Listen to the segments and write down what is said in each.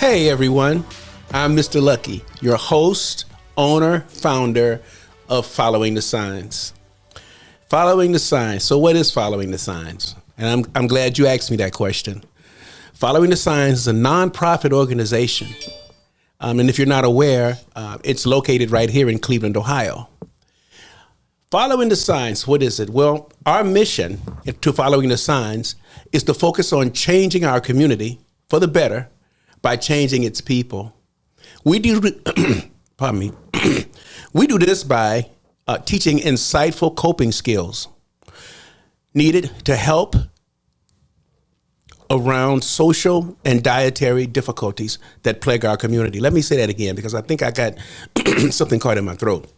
Hey everyone, I'm Mr. Lucky, your host, owner, founder of Following the Signs. Following the Signs. So what is Following the Signs? And I'm glad you asked me that question. Following the Signs is a nonprofit organization. And if you're not aware, it's located right here in Cleveland, Ohio. Following the Signs, what is it? Well, our mission to Following the Signs is to focus on changing our community for the better by changing its people. We do, pardon me, we do this by teaching insightful coping skills needed to help around social and dietary difficulties that plague our community. Let me say that again because I think I got something caught in my throat.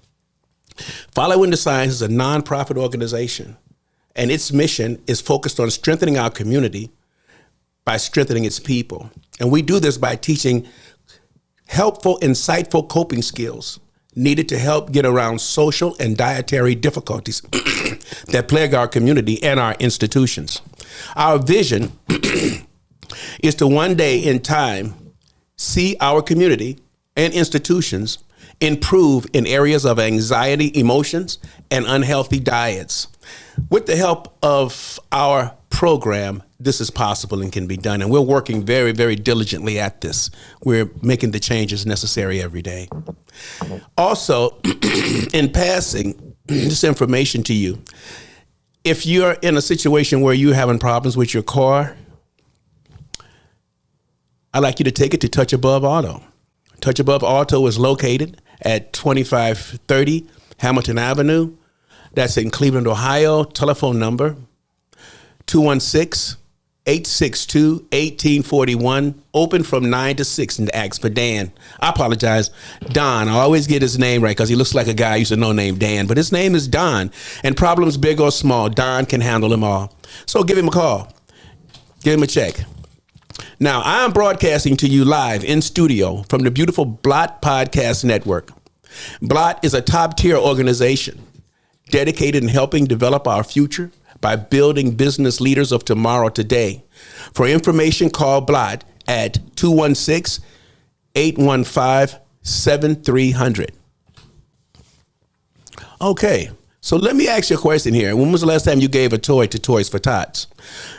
Following the Signs is a nonprofit organization, and its mission is focused on strengthening our community by strengthening its people. And we do this by teaching helpful, insightful coping skills needed to help get around social and dietary difficulties that plague our community and our institutions. Our vision is to one day in time see our community and institutions improve in areas of anxiety, emotions, and unhealthy diets. With the help of our program, this is possible and can be done. And we're working very, very diligently at this. We're making the changes necessary every day. Also, in passing this information to you, if you're in a situation where you're having problems with your car, I'd like you to take it to Touch Above Auto. Touch Above Auto is located at 2530 Hamilton Avenue. That's in Cleveland, Ohio. Telephone number 216-862-1841. Open from 9 to 6 and ask for Dan. I apologize. Don. I always get his name right because he looks like a guy I used to know named Dan, but his name is Don. And problems big or small, Don can handle them all. So give him a call. Give him a check. Now, I'm broadcasting to you live in studio from the beautiful Blot Podcast Network. Blot is a top-tier organization dedicated in helping develop our future by building business leaders of tomorrow today. For information, call Blot at 216-815-7300. Okay, so let me ask you a question here. When was the last time you gave a toy to Toys for Tots?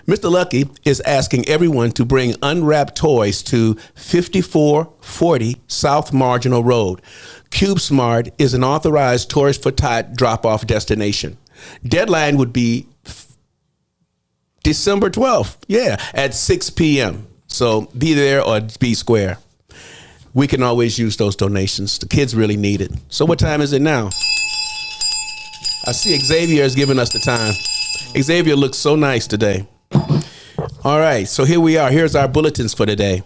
Mr. Lucky is asking everyone to bring unwrapped toys to 5440 South Marginal Road. CubeSmart is an authorized Toys for Tot drop-off destination. Deadline would be December 12th, at 6 p.m. So be there or be square. We can always use those donations. The kids really need it. So what time is it now? I see Xavier is giving us the time. Xavier looks so nice today. All right, so here we are. Here's our bulletins for today.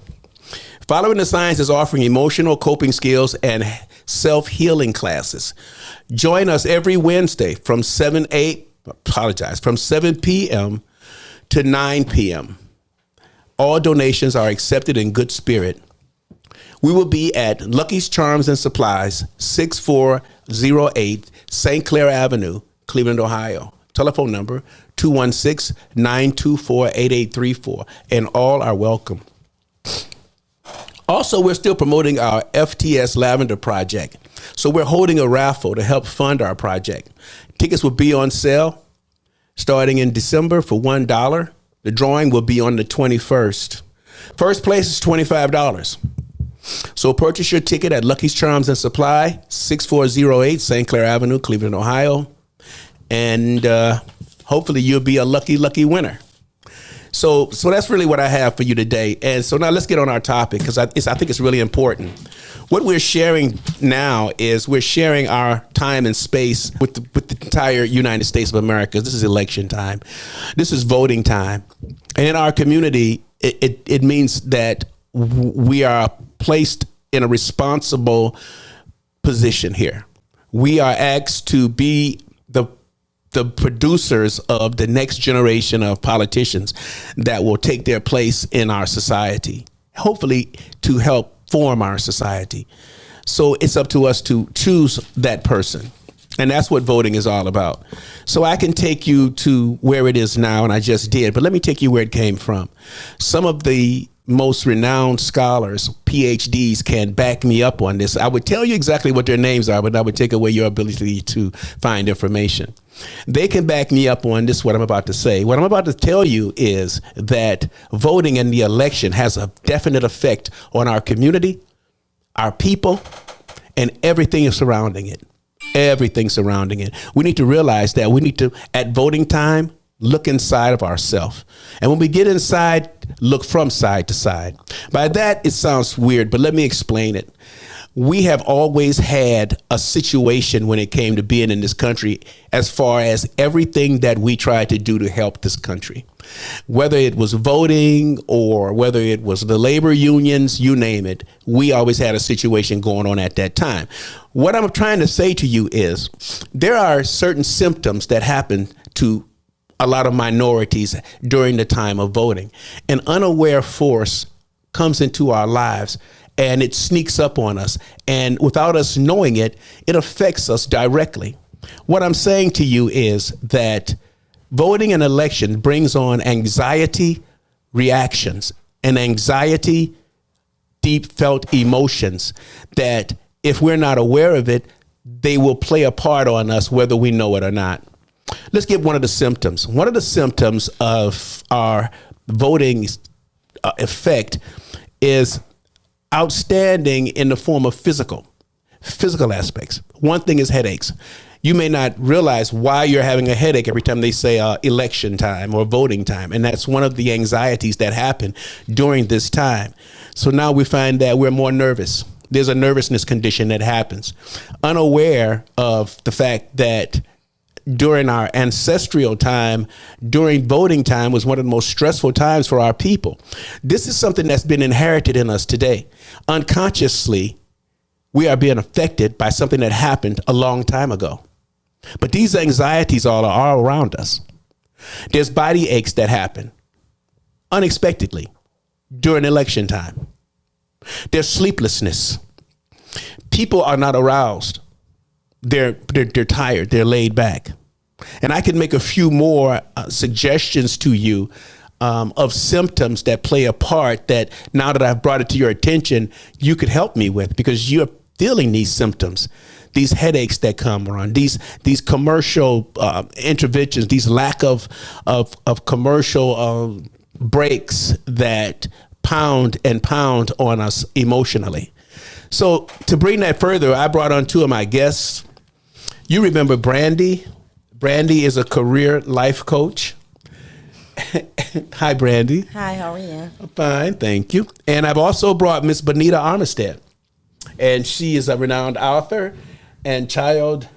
Following the Signs is offering emotional coping skills and self-healing classes. Join us every Wednesday from 7 p.m. to 9 p.m. All donations are accepted in good spirit. We will be at Lucky's Charms and Supplies, 6408 St. Clair Avenue, Cleveland, Ohio. Telephone number 216-924-8834, and all are welcome. Also, we're still promoting our FTS Lavender Project. So we're holding a raffle to help fund our project. Tickets will be on sale starting in December for $1. The drawing will be on the 21st. First place is $25. So purchase your ticket at Lucky's Charms and Supply, 6408 St. Clair Avenue, Cleveland, Ohio. And hopefully you'll be a lucky winner. So that's really what I have for you today. And so now let's get on our topic because I think it's really important. What we're sharing now is we're sharing our time and space with the entire United States of America. This is election time. This is voting time. And in our community, it means that we are placed in a responsible position here. We are asked to be the producers of the next generation of politicians that will take their place in our society, hopefully to help form our society. So it's up to us to choose that person. And that's what voting is all about. So I can take you to where it is now, and I just did, but let me take you where it came from. Some of the most renowned scholars, PhDs, can back me up on this. I would tell you exactly what their names are, but I would take away your ability to find information. They can back me up on this, what I'm about to say. What I'm about to tell you is that voting in the election has a definite effect on our community, our people, and everything surrounding it. Everything surrounding it. We need to realize that we need to, at voting time, look inside of ourselves. And when we get inside, look from side to side. By that, it sounds weird, but let me explain it. We have always had a situation when it came to being in this country as far as everything that we tried to do to help this country. Whether it was voting or whether it was the labor unions, you name it, we always had a situation going on at that time. What I'm trying to say to you is there are certain symptoms that happen to a lot of minorities during the time of voting. An unaware force comes into our lives and it sneaks up on us. And without us knowing it, it affects us directly. What I'm saying to you is that voting an election brings on anxiety reactions and anxiety, deep felt emotions that if we're not aware of it, they will play a part on us whether we know it or not. Let's get one of the symptoms. One of the symptoms of our voting effect is outstanding in the form of physical aspects. One thing is headaches. You may not realize why you're having a headache every time they say election time or voting time. And that's one of the anxieties that happen during this time. So now we find that we're more nervous. There's a nervousness condition that happens, unaware of the fact that during our ancestral time, during voting time was one of the most stressful times for our people. This is something that's been inherited in us today. Unconsciously, we are being affected by something that happened a long time ago. But these anxieties all are all around us. There's body aches that happen unexpectedly during election time. There's sleeplessness. People are not aroused. They're tired. They're laid back. And I can make a few more suggestions to you of symptoms that play a part that now that I've brought it to your attention, you could help me with because you're feeling these symptoms, these headaches that come around, these commercial interventions, these lack of commercial breaks that pound on us emotionally. So to bring that further, I brought on two of my guests. You remember Brandy. Brandy is a career life coach. Hi, Brandy. Hi, how are you? I'm fine, thank you. And I've also brought Miss Bonita Armistead. And she is a renowned author and how do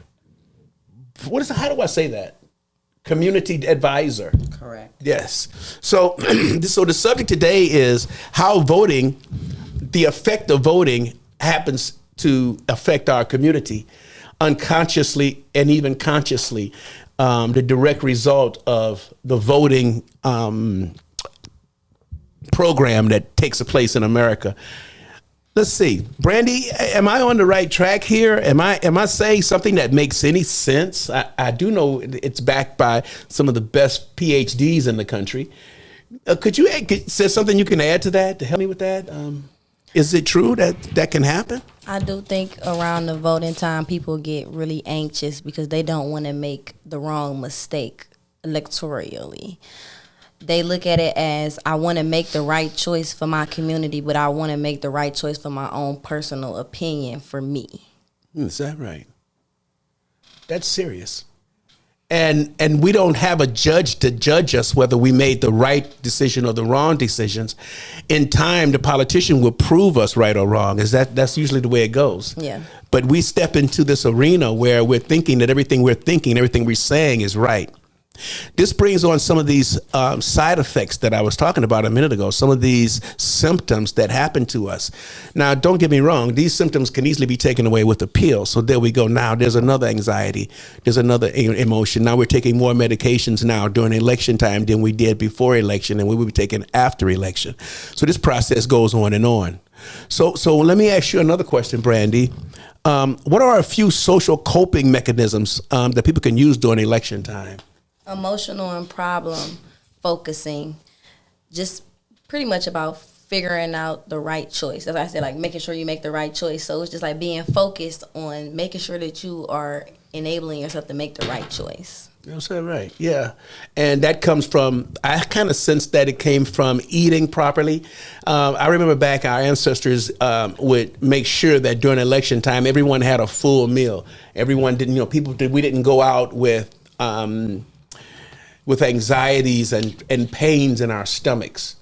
I say that? Community advisor. Correct. Yes. So, so the subject today is how voting, the effect of voting happens to affect our community unconsciously and even consciously. The direct result of the voting program that takes place in America. Let's see, Brandy, am I on the right track here? Am I saying something that makes any sense? I do know it's backed by some of the best PhDs in the country. Could you say something you can add to that to help me with that? Is it true that can happen? I do think around the voting time, people get really anxious because they don't want to make the wrong mistake electorally. They look at it as, I want to make the right choice for my community, but I want to make the right choice for my own personal opinion for me. Is that right? That's serious. And we don't have a judge to judge us whether we made the right decision or the wrong decisions. In time, the politician will prove us right or wrong. That's usually the way it goes. Yeah. But we step into this arena where we're thinking that everything we're saying is right. This brings on some of these side effects that I was talking about a minute ago, some of these symptoms that happen to us. Now, don't get me wrong, these symptoms can easily be taken away with a pill. So there we go. Now there's another anxiety. There's another emotion. Now we're taking more medications now during election time than we did before election, and we will be taking after election. So this process goes on and on. So let me ask you another question, Brandy. What are a few social coping mechanisms that people can use during election time? Emotional and problem focusing, just pretty much about figuring out the right choice. As I said, like making sure you make the right choice. So it's just like being focused on making sure that you are enabling yourself to make the right choice. That's right. Yeah. And that comes from, I kind of sense that it came from eating properly. I remember back our ancestors would make sure that during election time, everyone had a full meal. Everyone didn't, we didn't go out with anxieties and pains in our stomachs.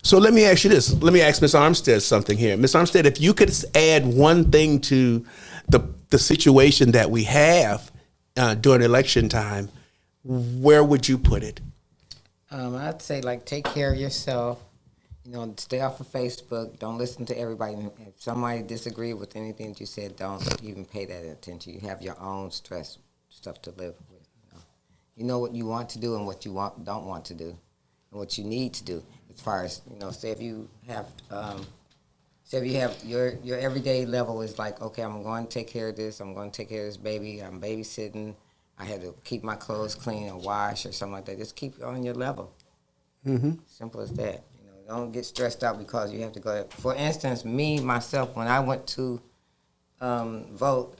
So let me ask you this. Let me ask Ms. Armstead something here. Ms. Armstead, if you could add one thing to the situation that we have during election time, where would you put it? I'd say take care of yourself. Stay off of Facebook. Don't listen to everybody. If somebody disagrees with anything that you said, don't even pay that attention. You have your own stress stuff to live with. You know what you want to do and what you don't want to do, and what you need to do. As far as say if you have your everyday level is like, okay, I'm going to take care of this. I'm going to take care of this baby. I'm babysitting. I had to keep my clothes clean and wash or something like that. Just keep it on your level. Mm-hmm. Simple as that. Don't get stressed out because you have to go. For instance, myself, when I went to vote,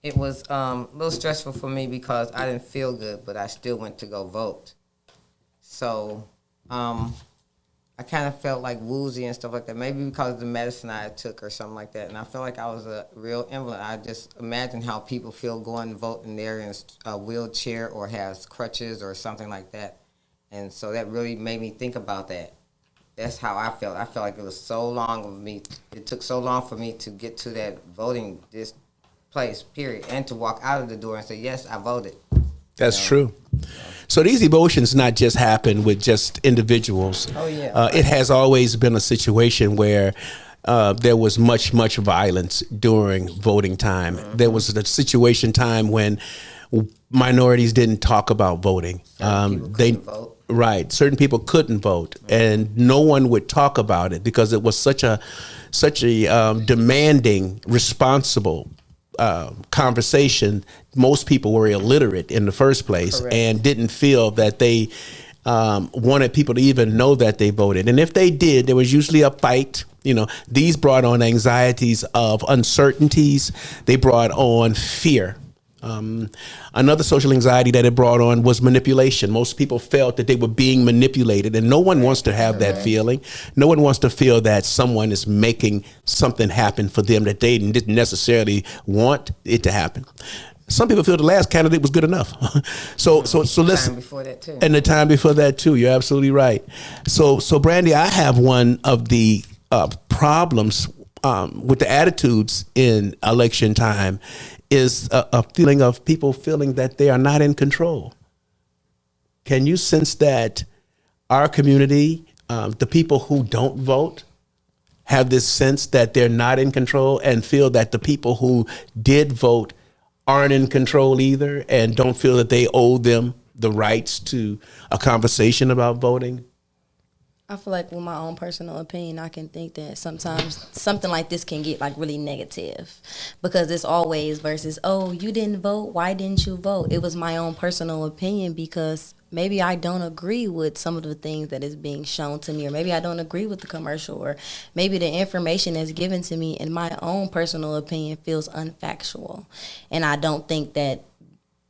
it was a little stressful for me because I didn't feel good, but I still went to go vote. So I kind of felt like woozy and stuff like that, maybe because of the medicine I took or something like that. And I felt like I was a real invalid. I just imagine how people feel going to vote and they're in a wheelchair or has crutches or something like that. And so that really made me think about that. That's how I felt. I felt like it was so long of me. It took so long for me to get to that voting place, period, and to walk out of the door and say, yes, I voted. That's true. So these emotions not just happen with just individuals. Oh, yeah. It has always been a situation where there was much violence during voting time. Mm-hmm. There was a situation time when minorities didn't talk about voting. They vote. Right. Certain people couldn't vote, and no one would talk about it because it was such a demanding, responsible conversation. Most people were illiterate in the first place. Correct. And didn't feel that they wanted people to even know that they voted. And if they did, there was usually a fight. These brought on anxieties of uncertainties. They brought on fear. Another social anxiety that it brought on was manipulation. Most people felt that they were being manipulated, and no one wants to have that feeling. No one wants to feel that someone is making something happen for them that they didn't necessarily want it to happen. Some people feel the last candidate was good enough. So let's. Time before that too. And the time before that too. You're absolutely right. So Brandy, I have one of the problems with the attitudes in election time is a feeling of people feeling that they are not in control. Can you sense that our community, the people who don't vote, have this sense that they're not in control and feel that the people who did vote aren't in control either and don't feel that they owe them the rights to a conversation about voting? I feel like with my own personal opinion, I can think that sometimes something like this can get really negative because it's always versus, oh, you didn't vote. Why didn't you vote? It was my own personal opinion because maybe I don't agree with some of the things that is being shown to me, or maybe I don't agree with the commercial, or maybe the information that's given to me in my own personal opinion feels unfactual. And I don't think that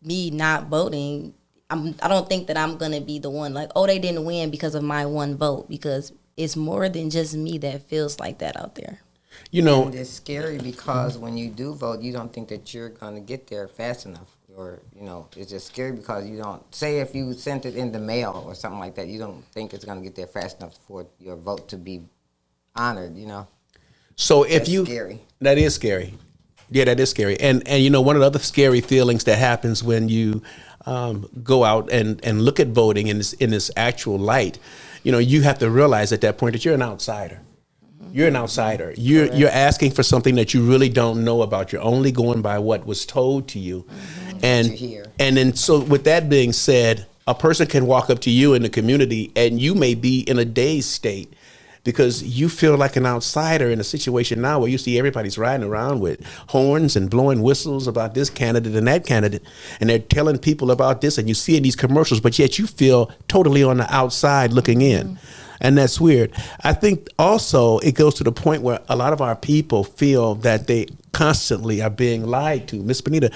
me not voting, I don't think that I'm going to be the one like, oh, they didn't win because of my one vote, because it's more than just me that feels like that out there. And it's scary because when you do vote, you don't think that you're going to get there fast enough. Or, it's just scary because you don't, say if you sent it in the mail or something like that, you don't think it's going to get there fast enough for your vote to be honored, So if That's scary. That is scary. Yeah, that is scary. And one of the other scary feelings that happens when you go out and look at voting in this actual light, you have to realize at that point that you're an outsider. You're an outsider. You're asking for something that you really don't know about. You're only going by what was told to you. And then so with that being said, a person can walk up to you in the community and you may be in a dazed state because you feel like an outsider in a situation now where you see everybody's riding around with horns and blowing whistles about this candidate and that candidate, and they're telling people about this, and you see in these commercials, but yet you feel totally on the outside looking in. And that's weird. I think also it goes to the point where a lot of our people feel that they constantly are being lied to. Miss Benita,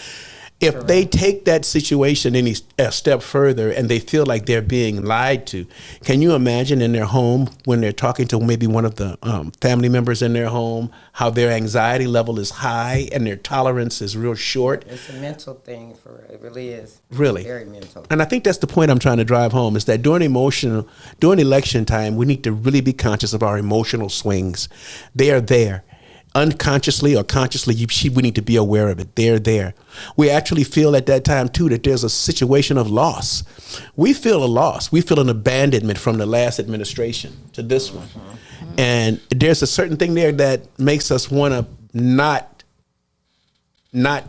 if they take that situation any a step further and they feel like they're being lied to, can you imagine in their home when they're talking to maybe one of the family members in their home, how their anxiety level is high and their tolerance is real short? It's a mental thing for it really is. Really? Very mental. And I think that's the point I'm trying to drive home is that during election time, we need to really be conscious of our emotional swings. They are there. Unconsciously or consciously, we need to be aware of it. They're there. We actually feel at that time, too, that there's a situation of loss. We feel a loss. We feel an abandonment from the last administration to this one. And there's a certain thing there that makes us want to not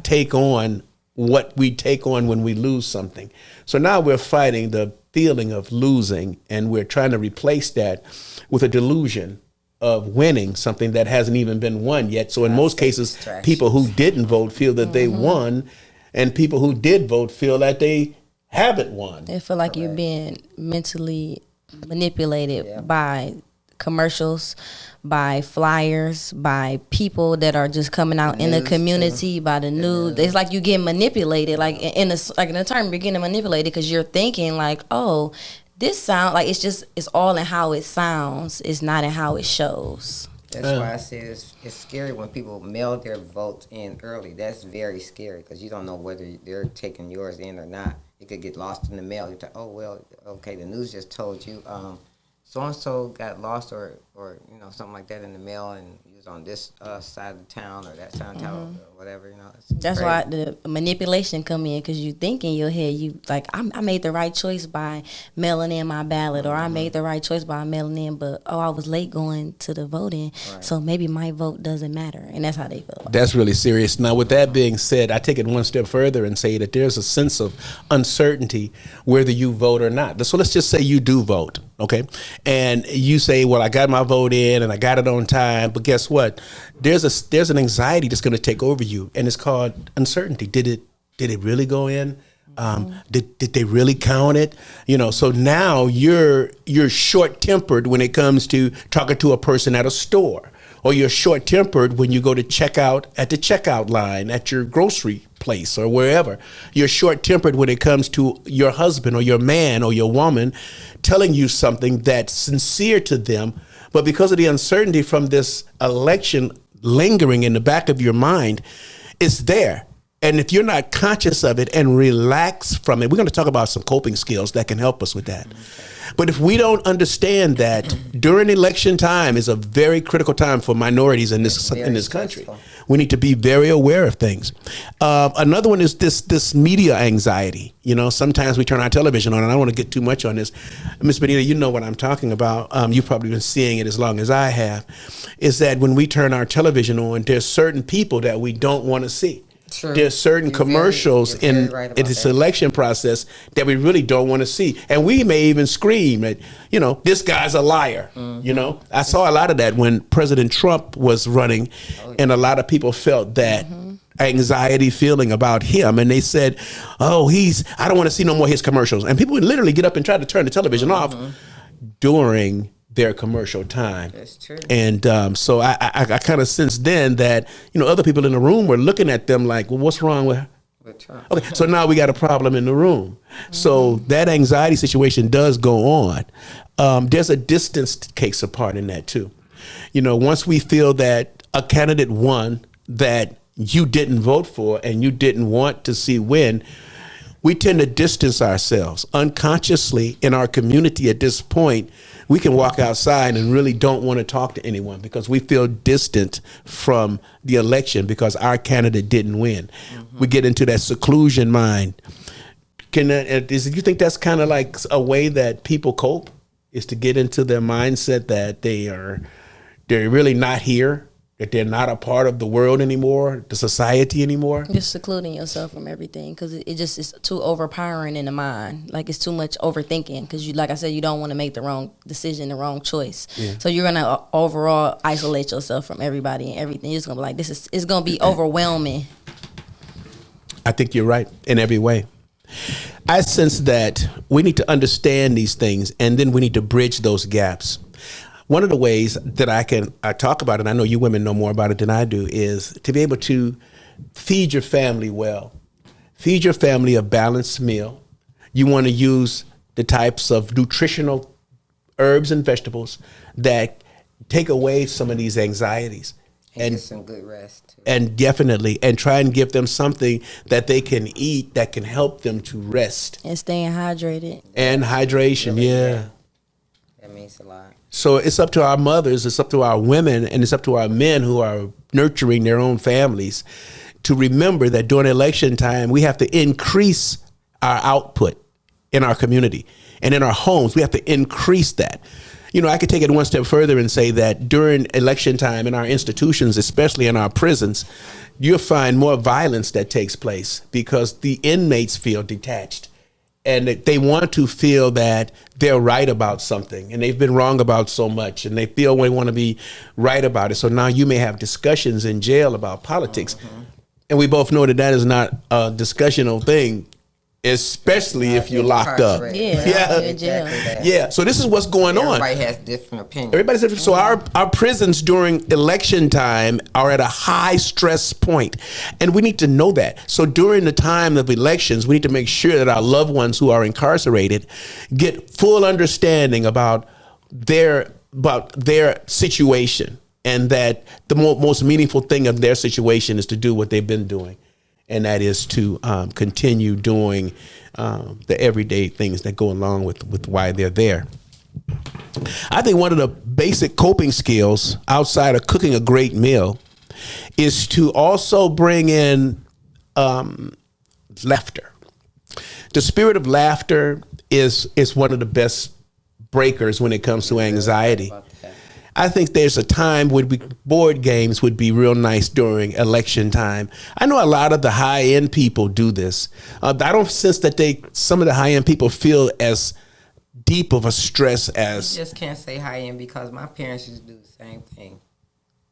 take on what we take on when we lose something. So now we're fighting the feeling of losing, and we're trying to replace that with a delusion of winning something that hasn't even been won yet. So in most cases, people who didn't vote feel that they won, and people who did vote feel that they haven't won. They feel like you're being mentally manipulated by commercials, by flyers, by people that are just coming out in the community, by the news. It's like you get manipulated, like in a term, you're getting manipulated because you're thinking like, oh, this sound like it's all in how it sounds. It's not in how it shows. That's why I say it's scary when people mail their votes in early. That's very scary because you don't know whether they're taking yours in or not. It could get lost in the mail. You're like, oh well, okay, the news just told you so and so got lost or something like that in the mail, and he was on this side of the town or that side of town or whatever. That's why the manipulation come in, because you think in your head, you like, I made the right choice by mailing in my ballot, or I made the right choice by mailing in, but I was late going to the voting, so maybe my vote doesn't matter, and that's how they feel. That's really serious. Now, with that being said, I take it one step further and say that there's a sense of uncertainty whether you vote or not. So let's just say you do vote, okay? And you say, well, I got my vote in and I got it on time, but guess what? There's an anxiety that's going to take over you, and it's called uncertainty. Did it really go in? Did they really count it? So now you're short-tempered when it comes to talking to a person at a store, or you're short-tempered when you go to check out at the checkout line at your grocery place or wherever. You're short-tempered when it comes to your husband or your man or your woman telling you something that's sincere to them, but because of the uncertainty from this election lingering in the back of your mind, it's there. And if you're not conscious of it and relax from it, we're going to talk about some coping skills that can help us with that. But if we don't understand that during election time is a very critical time for minorities in this country, we need to be very aware of things. Another one is this media anxiety. Sometimes we turn our television on, and I don't want to get too much on this. Ms. Benita, you know what I'm talking about. You've probably been seeing it as long as I have. Is that when we turn our television on, there's certain people that we don't want to see. True. There's certain commercials in this election process that we really don't want to see. And we may even scream at, this guy's a liar. I saw a lot of that when President Trump was running, and a lot of people felt that anxiety feeling about him. And they said, oh, I don't want to see no more of his commercials. And people would literally get up and try to turn the television off during their commercial time. That's true. And so I kind of sensed then that, other people in the room were looking at them like, well, what's wrong with Trump? Okay, so now we got a problem in the room. So that anxiety situation does go on. There's a distance takes a part in that too. Once we feel that a candidate won that you didn't vote for and you didn't want to see win, we tend to distance ourselves unconsciously in our community. At this point, we can walk outside and really don't want to talk to anyone because we feel distant from the election because our candidate didn't win. We get into that seclusion mind. Do you think that's kind of like a way that people cope, is to get into their mindset that they're really not here, that they're not a part of the world anymore, the society anymore? Just secluding yourself from everything, because it just is too overpowering in the mind. Like, it's too much overthinking, because like I said, you don't want to make the wrong decision, the wrong choice. Yeah. So you're going to overall isolate yourself from everybody and everything. You're just going to be like, it's going to be overwhelming. I think you're right in every way. I sense that we need to understand these things, and then we need to bridge those gaps. one of the ways that I talk about it, and I know you women know more about it than I do, is to be able to feed your family well. Feed your family a balanced meal. You want to use the types of nutritional herbs and vegetables that take away some of these anxieties. And get some good rest too. And definitely, and try and give them something that they can eat that can help them to rest. And staying hydrated. And hydration, yeah. That means a lot. So it's up to our mothers, it's up to our women, and it's up to our men who are nurturing their own families to remember that during election time, we have to increase our output in our community and in our homes. We have to increase that. You know, I could take it one step further and say that during election time in our institutions, especially in our prisons, you'll find more violence that takes place because the inmates feel detached and they want to feel that they're right about something and they've been wrong about so much and they feel they want to be right about it. So now you may have discussions in jail about politics. And we both know that that is not a discussional thing, especially if you're locked up. Yeah. Yeah. So this is what's going on. Everybody has different opinions. Everybody's different. So our prisons during election time are at a high stress point, and we need to know that. So during the time of elections, we need to make sure that our loved ones who are incarcerated get full understanding about their situation, and that the most meaningful thing of their situation is to do what they've been doing. And that is to continue doing the everyday things that go along with why they're there. I think one of the basic coping skills outside of cooking a great meal is to also bring in laughter. The spirit of laughter is one of the best breakers when it comes to anxiety. I think there's a time when board games would be real nice during election time. I know a lot of the high-end people do this. I don't sense that some of the high-end people feel as deep of a stress as... You just can't say high-end because my parents used to do the same thing.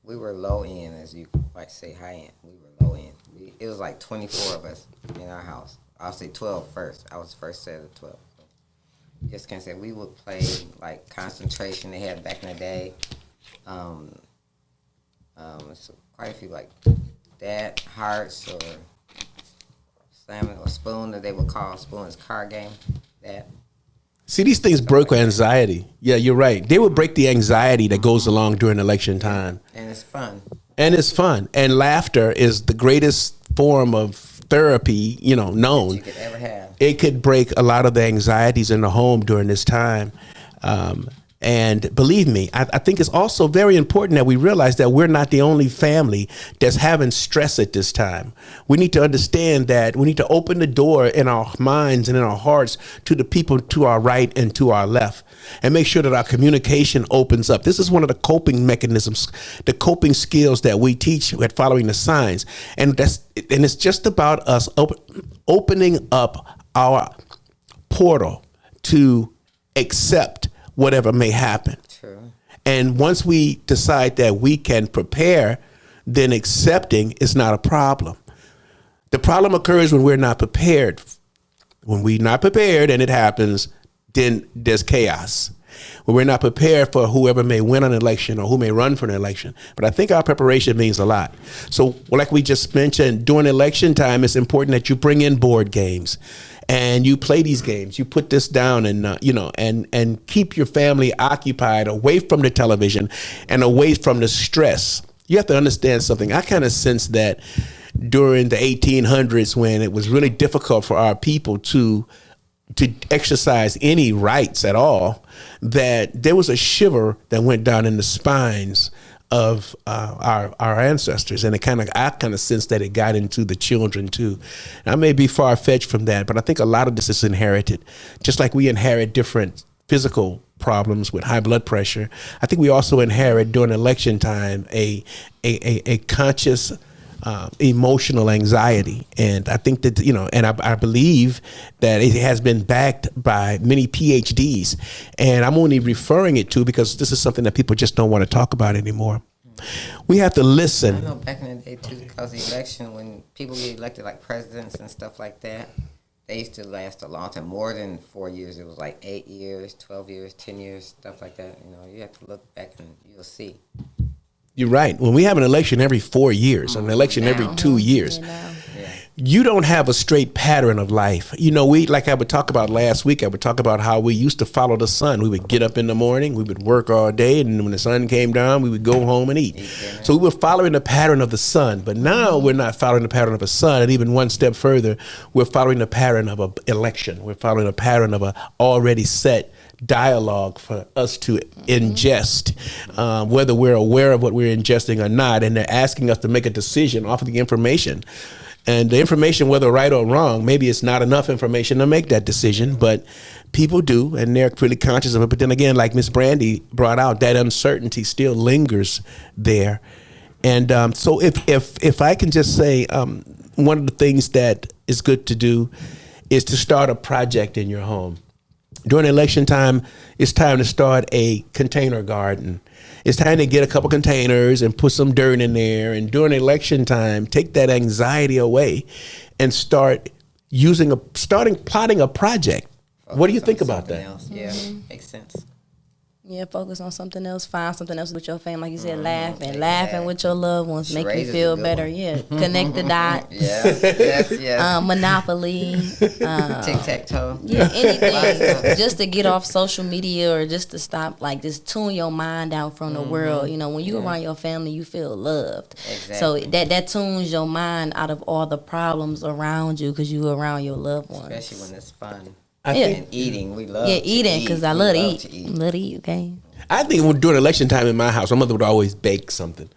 We were low-end, as you like to say high-end. We were low-end. It was like 24 of us in our house. I'll say 12 first. I was the first set of 12. Just can't say we would play like concentration they had back in the day. So quite a few like that, hearts or slamming or spoon that they would call spoon's card game. That. See, these things broke anxiety. Yeah, you're right. They would break the anxiety that goes along during election time. And it's fun. And laughter is the greatest form of therapy, known. That you could ever have. It could break a lot of the anxieties in the home during this time. And believe me, I think it's also very important that we realize that we're not the only family that's having stress at this time. We need to understand that we need to open the door in our minds and in our hearts to the people to our right and to our left and make sure that our communication opens up. This is one of the coping mechanisms, the coping skills that we teach at Following the Signs. And it's just about us opening up our portal to accept whatever may happen. True. And once we decide that we can prepare, then accepting is not a problem. The problem occurs when we're not prepared. When we're not prepared and it happens, then there's chaos. When we're not prepared for whoever may win an election or who may run for an election. But I think our preparation means a lot. So like we just mentioned, during election time, it's important that you bring in board games. And you play these games. You put this down, and and keep your family occupied, away from the television, and away from the stress. You have to understand something. I kind of sense that during the 1800s, when it was really difficult for our people to exercise any rights at all, that there was a shiver that went down in the spines of our ancestors, and I kind of sense that it got into the children too. And I may be far fetched from that, but I think a lot of this is inherited, just like we inherit different physical problems with high blood pressure. I think we also inherit during election time a conscious emotional anxiety, and I think that and I believe that it has been backed by many PhDs, and I'm only referring it to because this is something that people just don't want to talk about anymore. We have to listen. I know back in the day too, because the election, when people get elected like presidents and stuff like that, they used to last a long time, more than 4 years. It was like 8 years, 12 years, 10 years, stuff like that. You know, you have to look back and you'll see. You're right. When we have an election every 4 years, an election every 2 years, you don't have a straight pattern of life. You know, like I would talk about last week, I would talk about how we used to follow the sun. We would get up in the morning, we would work all day, and when the sun came down, we would go home and eat. So we were following the pattern of the sun. But now we're not following the pattern of a sun, and even one step further, we're following the pattern of an election. We're following a pattern of a already set dialogue for us to ingest, whether we're aware of what we're ingesting or not, and they're asking us to make a decision off of the information. And the information, whether right or wrong, maybe it's not enough information to make that decision, but people do, and they're really conscious of it. But then again, like Miss Brandy brought out, that uncertainty still lingers there. And so if I can just say, one of the things that is good to do is to start a project in your home. During election time, it's time to start a container garden. It's time to get a couple containers and put some dirt in there. And during election time, take that anxiety away and start plotting a project. What do you think about that? Else. Yeah, makes sense. Yeah, focus on something else. Find something else with your family. Like you said, laughing with your loved ones, make you feel better. Yeah, connect the dots. Yes. Monopoly. Tic-tac-toe. Yeah, anything just to get off social media or just to stop, like just tune your mind out from the world. You know, when you around your family, you feel loved. Exactly. So that tunes your mind out of all the problems around you because you around your loved ones. Especially when it's fun. And eating, we love eating because I love to eat. Love to eat, okay? I think during election time in my house, my mother would always bake something.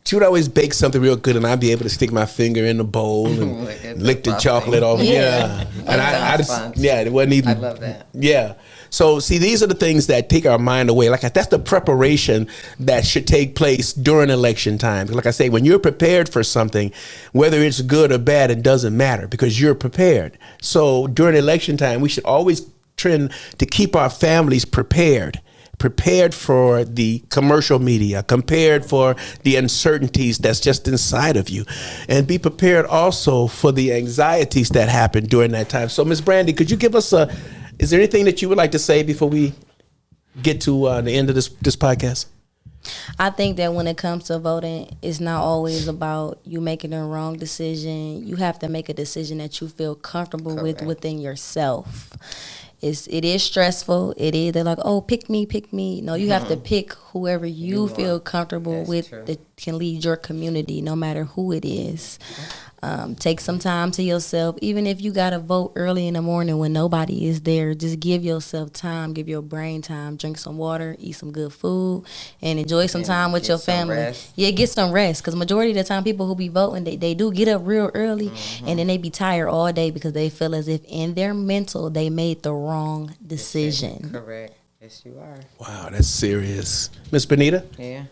She would always bake something real good, and I'd be able to stick my finger in the bowl and lick the chocolate off. Yeah. And I just, fun. It wasn't even. I love that. Yeah. So, see, these are the things that take our mind away. Like, that's the preparation that should take place during election time. Like I say, when you're prepared for something, whether it's good or bad, it doesn't matter because you're prepared. So, during election time, we should always trend to keep our families prepared for the commercial media, prepared for the uncertainties that's just inside of you, and be prepared also for the anxieties that happen during that time. So, Ms. Brandy, could you give us is there anything that you would like to say before we get to the end of this podcast? I think that when it comes to voting, it's not always about you making a wrong decision. You have to make a decision that you feel comfortable with within yourself. It is stressful. It is. They're like, oh, pick me. No, you have to pick whoever you feel comfortable with that can lead your community, no matter who it is. Take some time to yourself. Even if you got to vote early in the morning when nobody is there, just give yourself time, give your brain time, drink some water, eat some good food, and enjoy some time with your family. Rest. Yeah, get some rest, because majority of the time people who be voting, they do get up real early, and then they be tired all day because they feel as if in their mental they made the wrong decision. Correct. Yes, you are. Wow, that's serious. Miss Benita? Yeah.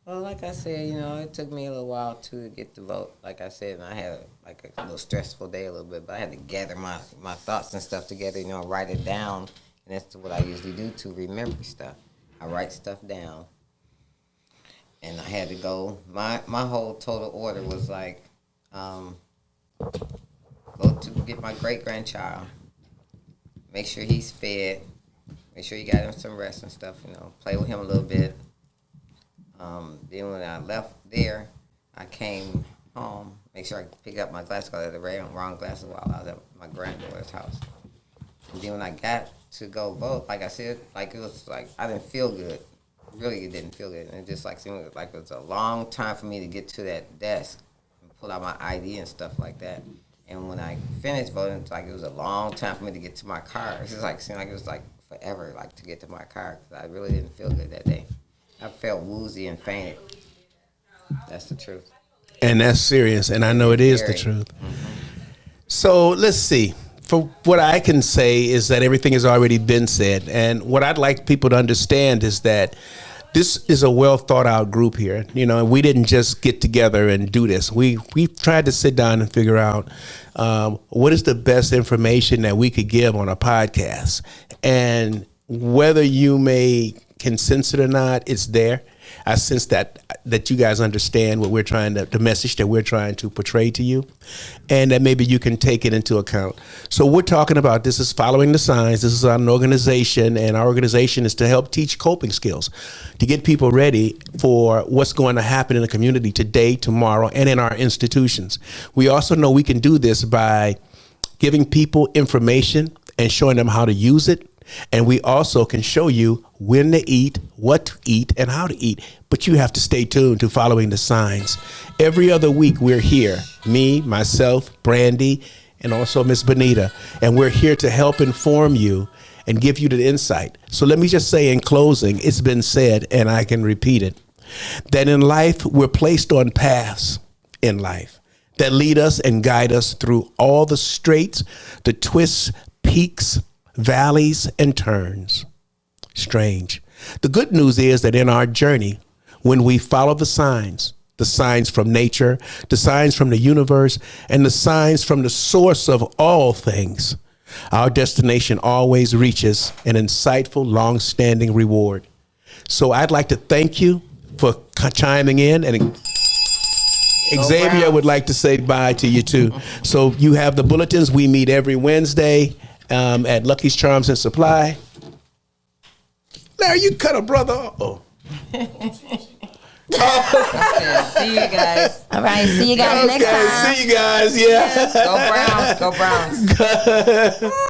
Well, like I said, it took me a little while to get the vote. Like I said, and I had a little stressful day a little bit, but I had to gather my thoughts and stuff together, write it down. And that's what I usually do to remember stuff. I write stuff down. And I had to go, my whole total order was like, go to get my great-grandchild, make sure he's fed, make sure you got him some rest and stuff, play with him a little bit. Then when I left there, I came home, make sure I pick up my glasses, because I had the wrong glasses while I was at my granddaughter's house. And then when I got to go vote, like I said, it was like I didn't feel good. Really, it didn't feel good. And it just seemed like it was a long time for me to get to that desk and pull out my ID and stuff like that. And when I finished voting, it was a long time for me to get to my car. It seemed like it was forever, to get to my car, because I really didn't feel good that day. I felt woozy and fainted. That's the truth. And that's serious, and I know it is the truth. So let's see. For what I can say is that everything has already been said. And what I'd like people to understand is that this is a well thought out group here. And we didn't just get together and do this. We've tried to sit down and figure out what is the best information that we could give on a podcast. And whether you can sense it or not, it's there. I sense that that you guys understand what we're trying to, the message that we're trying to portray to you, and that maybe you can take it into account. So we're talking about, this is Following the Signs. This is an organization, and our organization is to help teach coping skills, to get people ready for what's going to happen in the community today, tomorrow, and in our institutions. We also know we can do this by giving people information and showing them how to use it. And we also can show you when to eat, what to eat, and how to eat. But you have to stay tuned to Following the Signs. Every other week we're here, me, myself, Brandy, and also Miss Benita. And we're here to help inform you and give you the insight. So let me just say in closing, it's been said, and I can repeat it, that in life we're placed on paths in life that lead us and guide us through all the straits, the twists, peaks, valleys, and turns. Strange. The good news is that in our journey, when we follow the signs from nature, the signs from the universe, and the signs from the source of all things, our destination always reaches an insightful, long-standing reward. So I'd like to thank you for chiming in, and Xavier would like to say bye to you too. So you have the bulletins. We meet every Wednesday at Lucky's Charms and Supply. Larry, you cut a brother off. Oh. See you guys. All right, see you guys next time. See you guys. Yeah. Go Browns. Go Browns.